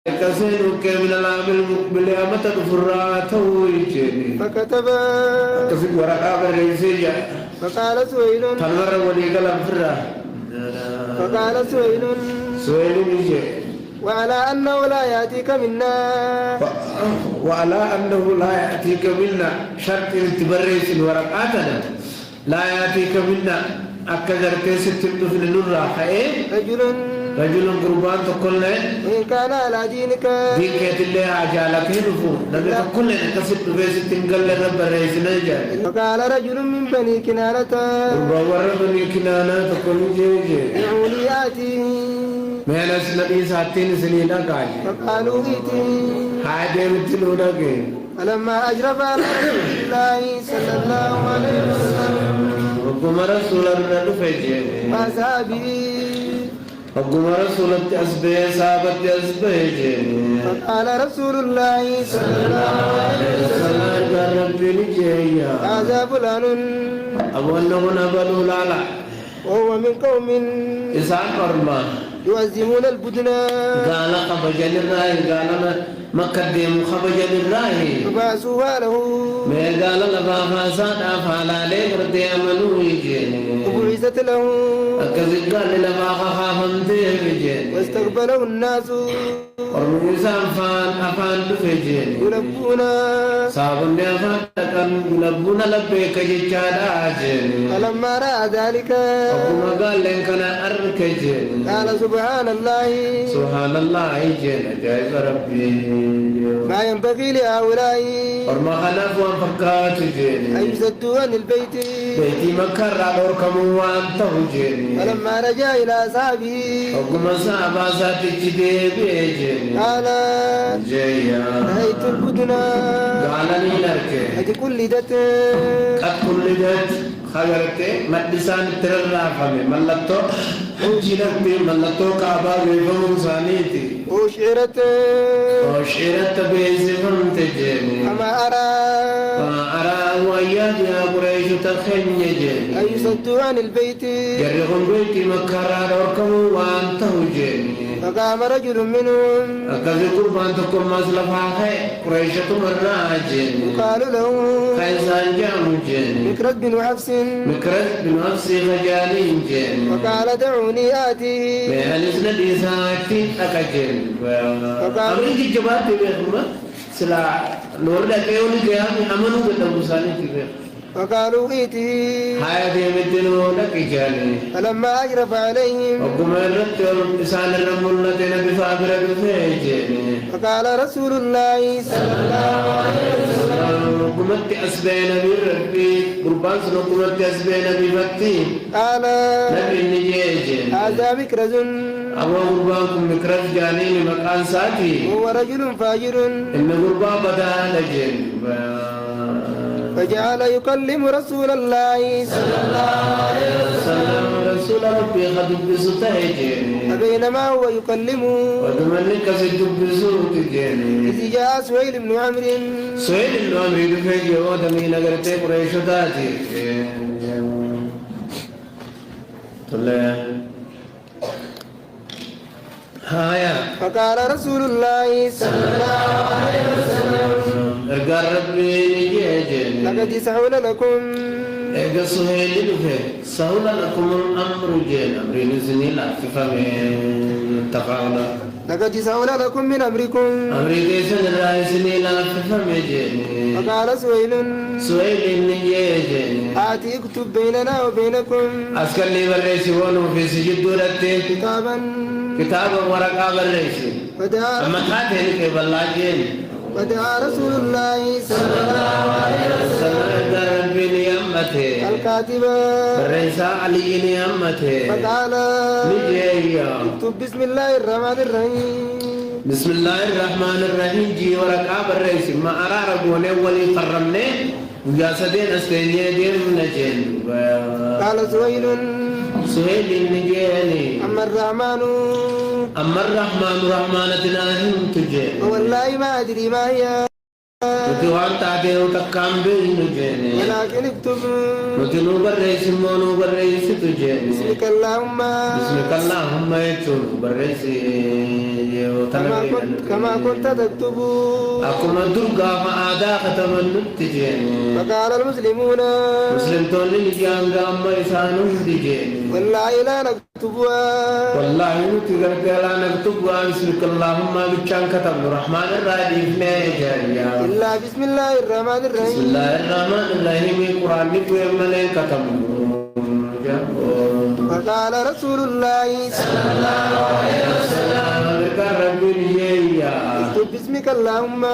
كسينو كمن العام المقبل أمة فراته يجيني فكتب كسب ورقة بالرئيسية فقال سويل تنور ولي كلام فرا فقال سويل يجي وعلى أنه لا يأتيك منا وعلى أنه لا يأتيك منا شرط تبريس الورقات لا يأتيك منا أكثر تيست في النور رجل قربان تقول إن كان على دينك دينك اللي عجالك هنفو نبي تقول كسب بيس تنقل رب الرئيس نجا وقال رجل من بني كنانة ورب بني كنانة تقول جيجي يعولي آتيه ما نسنبي ساتين سنين قاعد فقالوا إيتي هذا مثلونا كي فلما أجرب على رسول الله صلى الله عليه وسلم وقم رسول الله فجأة وأصحابه وقم رسول أسبه صابت أسبه فقال رسول الله صلى الله عليه وسلم ربي نجيا هذا فلان أبو أنه نبلو لالا وهو من قوم إسان أرمان يعزمون البدن قال خبجل الرأي قال مقدم خبجل الرأي فبعثوها له ما قال لبا فاساد أفعل عليك ردي أمنوا يجيني وبعثت له أكذب قال لبا خافم يجيني واستقبله الناس ورميسان أفان دفجيني يلبون صابن أفان تكن يلبون لبيك جيشادا جيني فلما رأى ذلك أبوما قال لك أنا أركجيني قال سبحان الله سبحان الله جينا جايب ربي ما ينبغي لهؤلاء ورما خلف وانفكات جيني أن يسدوا عن البيت بيتي مكر على وركم وانته جيني فلما رجع إلى أصحابه وقم صعبا ساتي جدي بيجيني قال جيا رأيت البدن قال لي لك قد قلدت قد قلدت خبرتي مدسان ترى فمي ملتو جينتي ملتو كعبا بيفهم سانيتي وشعرت بيزفن تجيني أما أرى وياد يا قريش تخني جيني أن يصدوا عن البيت جرهم بيتي مكرر وركم وانته جيني فقام رجل منهم أكذب قربان تكون مزلفا قريشة مرة جيني يقال له خيزان جام جيني مكرد بن حفص بن نفسي خجالي جيني وقال دعوني آتيه بألسنا ديساتي أكجيني أمريكي جباتي بيخمة سلا نوردا كيوني كيامي أمنوا بالنبوساني كيف فقالوا ائته هاي ديمتنو نكجاني فلما أجرف عليهم وقم الرد لسان الرمولة بفابر بفيجيني فقال رسول الله صلى الله عليه وسلم قمت أسبين بربي قربان سنو قمت أسبين بفتي قال نبي نجيجي هذا مكرز أبو قربانكم مكرز جاني مكان ساتي هو رجل فاجر إن قربان بدا نجين فجعل يكلم رسول الله صلى الله عليه وسلم رسول ربي قد بسطه فبينما هو يكلمه ودمنك سد بسوط جيني إذ جاء سهيل بن عمرو سهيل بن عمرو دفع جواد من نغرتي قريش ذاتي هايا فقال رسول الله صلى الله عليه وسلم ارجع ربي جيجي لقد سهل لكم ارجع سهيل دفع سهل لكم الأمر جين أمري نزني لا في فمي تقاولا لقد سهل لكم من أمركم أمريكا سنرائسني لا تفهم جيني فقال سويل نجيجي آتي اكتب بيننا وبينكم أسكن لي بريسيون في سجد دورتي كتابا ورقا بريسي أما خاتين كي بلاجين ودعا رسول الله صلى الله عليه وسلم بنيامته الكاتب بريسا علي نيامته فقال نجيجي اكتب بسم الله الرحمن الرحيم بسم الله الرحمن الرحيم جي ورقا بريسي ما أرى ربوني ولي قرمني وجاسدين أستيني دين نجين قال سهيل نجيني أما الرحمن رحمانتنا هم تجي والله ما أدري ما هي نتوان تاتي وتكام بين جيني ولكن اكتب نتنو بريس مونو بريس تجيني بسمك اللهم بسمك اللهم يتون بريس كما كنت تكتب أكما درقا ما آدا ختمن تجيني فقال المسلمون مسلم تولي نجيان قام إسانون تجيني والله لا نكتبها والله نتقرق لا نكتبها بسمك اللهم بچان كتب الرحمن الرحيم جاريا إلا بسم الله الرحمن الرحيم بسم الله الرحمن الرحيم القرآن نقوى ملين كتب فقال رسول الله صلى الله عليه وسلم اكتب باسمك اللهم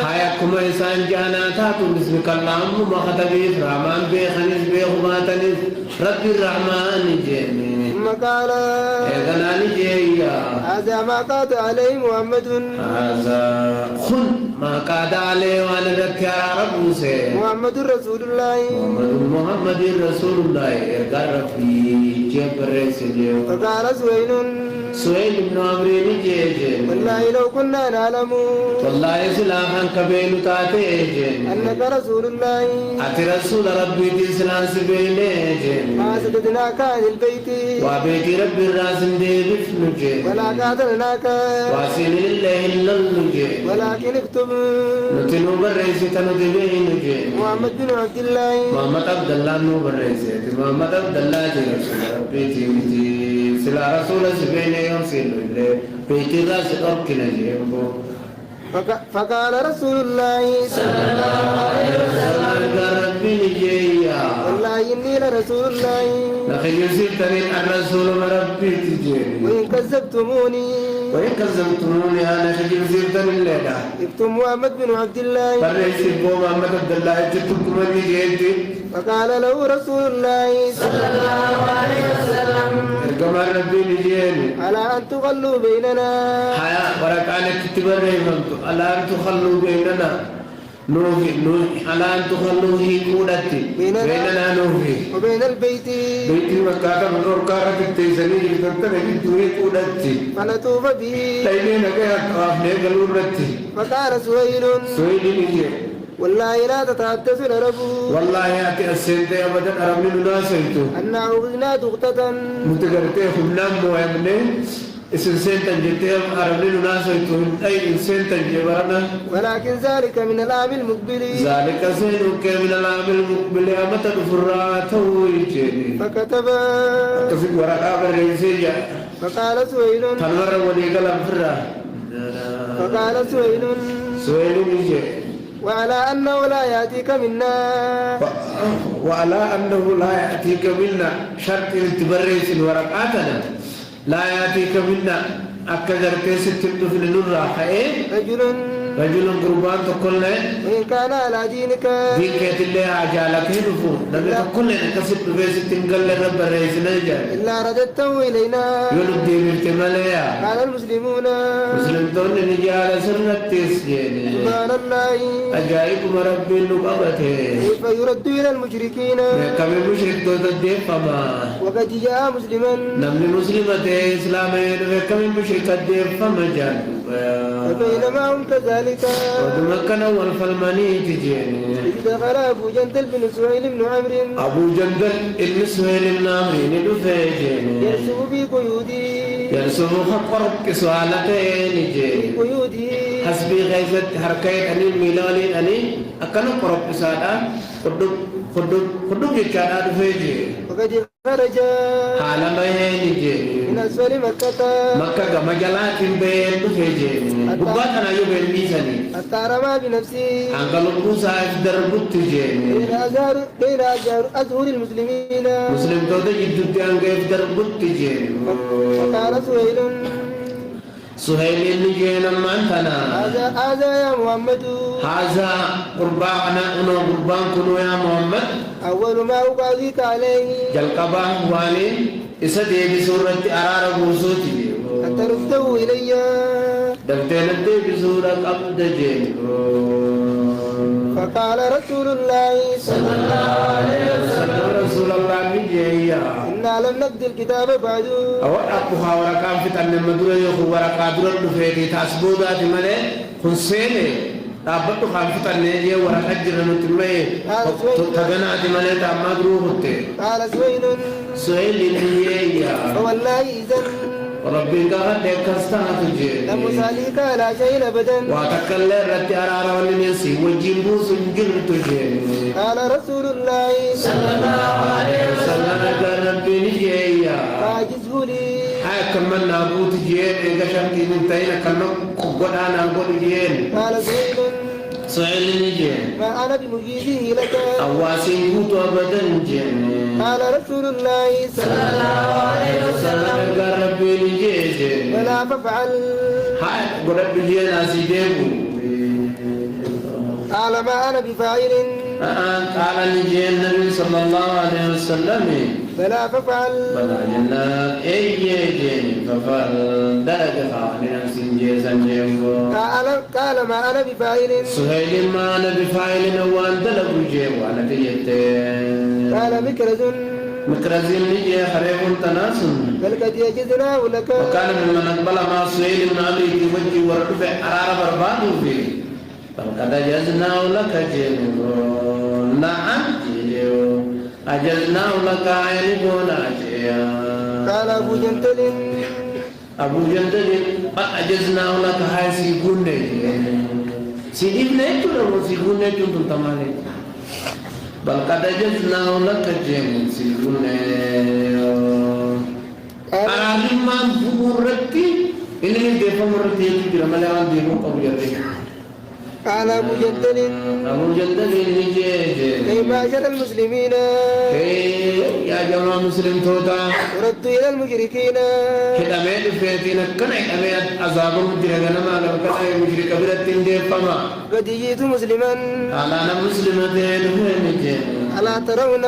حياكم إنسان جانا تاتو باسمك اللهم ما خطبيت رحمن بيخنس بيخماتنس رب الرحمن جيني ثم قال هذا ما قاد عليه محمد هذا خن ما قاد عليه وانا ذكر ربوسه محمد رسول الله محمد رسول الله قال في جبر سجيو فقال سويل بن عمرو جيجي والله لو كنا نعلم والله سلاحا كبيل تاتي أنك رسول الله أتي رسول ربي دي سلام سبيلي ما سددناك عن البيت وبيت ربي الراس دي بفنجي ولا قاتلناك واسل الله إلا النجي ولكن اكتب نتنو بريسي تنتبه نجي محمد بن عبد الله محمد عبد الله نو بريسي محمد عبد الله دي رسول ربي تي سلا رسول سبيلي يوم سيلو بيت الراس أركنا جيبو فقال رسول الله صلى الله عليه وسلم والله إني لرسول الله لكن يسيرتني الرسول ربي تجيني وإن كذبتموني أنا خجل يسيرتني الليلة اكتب محمد بن عبد الله فريسي بو محمد عبد الله جتبكم اللي جيتي فقال له رسول الله صلى الله عليه وسلم كما ربي نجيني على أن تخلوا بيننا حياة وركانك تبري فهمتو على أن تخلوا بيننا نوفي على أن تخلوا هي كودتي بيننا نوفي وبين البيت بيتي مكاتا من أركارة التيساني جلتنا جدوه كودتي فنطوف به تايلين كي أطرافني قلوا رتي فقال سهيل نجي والله لا تتحدث لربه والله يأتي السنة أبدا أرمي ناسيتو أن أخذنا دغتة متقرتي خبنام موامني اسم سنة جتهم أرمي ناسيتو أي سنة جبرنا ولكن ذلك من العام المقبل ذلك سنك من العام المقبل أمتا فراته يجيني فكتب كفي ورقة بالرئيسية فقال سهيل تنور ولي قلم فرا فقال سهيل يجي وعلى أنه لا يأتيك منا شرط تبريس ورقاتنا لا يأتيك منا أكثر كيس تبدو نورا رجل قربان تقول وإن كان على دينك دينك اللي عجالك هدفو لم تقول لنا كسب بيس تنقل لرب الرئيس نجال إلا رددته إلينا يولد دين التماليا قال المسلمون مسلم تقول نجال سنة تسجيني سبحان الله أجائب مربي النقبته كيف يرد إلى المشركين كم المشرك تدين فما وقد جاء مسلما نمني مسلمة إسلامين كم المشرك تدين فما جان وبينما هم كذلك ودمكنا والفلماني تجيني إذ دخل أبو جندل بن سهيل بن عمرو أبو جندل بن سهيل بن عمرو ندفجيني يرسم في قيودي يرسم خطر كسوالتين جيني قيودي حسبي غيثت حركات أني الميلاني أني أكنا قرب كسادا خدوك يكادا دفجي وقد خرج حالا بيهي جيني من أسفل مكة مجالات بين دفجي بقات أنا يبين ميساني حتى رمى بنفسه أنقل القوسة دربت تجيني بين أزهر المسلمين مسلم تودا جدد أنقل دربت تجيني فقال سهيل نجينا مانتنا هذا يا محمد هذا قربانا أنا قربان كنو يا محمد أول ما أقاضيك عليه جلقبا واني إسدي بسورة أرار بوسوتي أن ترده إلي دفتين الدي بسورة قبض جيم فقال رسول الله صلى الله عليه وسلم رسول الله نجيا إنا لم نقضي الكتاب بعد أو أبوها ورقام فتن المدرة يخو ورقا درد فيتي تاسبودات ملي خنسيني أبدو خالف تنيجي ورا حجر نتمي تجنات ملك أما دروبته قال سهيل نيجي فوالله إذن ربي قال كستان تجي لم سالك لا شيء أبدا وتكلم رتي أرارا ونسي وجيبو سنجر تجي قال رسول الله صلى الله عليه وسلم قال ربي نيجي فاجزه لي هاي كمان نابوت جين إذا شمتي من تينا كنا قدنا نقول جين قال سهيل نيجي ما أنا بمجيزه لك أواسين كوت أبدا جين قال رسول الله صلى الله عليه وسلم قال ربي نيجي ولا فافعل هاي قرب جين أسيدهم قال ما أنا بفاعل قال نيجي النبي صلى الله عليه وسلم فلا فافعل بلا جنا أي جين ففعل درجة خالنا سنجي سنجيمو قال ما أنا بفاعل سهيل ما أنا بفاعل وأنت لبجي وأنا تيتين قال مكرز نيجي خريب تناسن بل قد يجدناه لك وكان ممن أقبل مع سهيل من أمري في وجه ورد أرار برباد فيه فقد جزناه لك جيمو نعم جيو أجزناه لك عينبون أجيا قال أبو جندل أجزناه لك هاي سيقون سيدي نيتو لو سيقون نيتو تنتمالي بل قد أجزناه لك جيم سيقون أرادي ما بورتي إنني دفع مرتي يجي رمالي عن دينو أبو جندل قال أبو جندل نجي كي معشر المسلمين يا جماعة مسلم توتا ردوا إلى المشركين كده ميل فيتين كنا كده عذاب مجرد ما لو كده مشرك برتين دي فما قد جئت مسلما أنا مسلمتين وين ألا ترون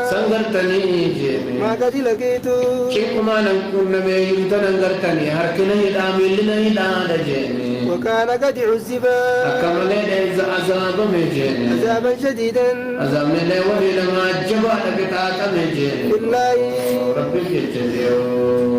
سنغرتني ما قد لقيت كيف ما نكون نبي تنغرتني هركنا يدامي لنا يدان وكان قد عذبا أكمل إذا عذاب مجين عذابا شديدا عذاب من ولي لما جبال بتاعت مجين بالله ربي يجزيه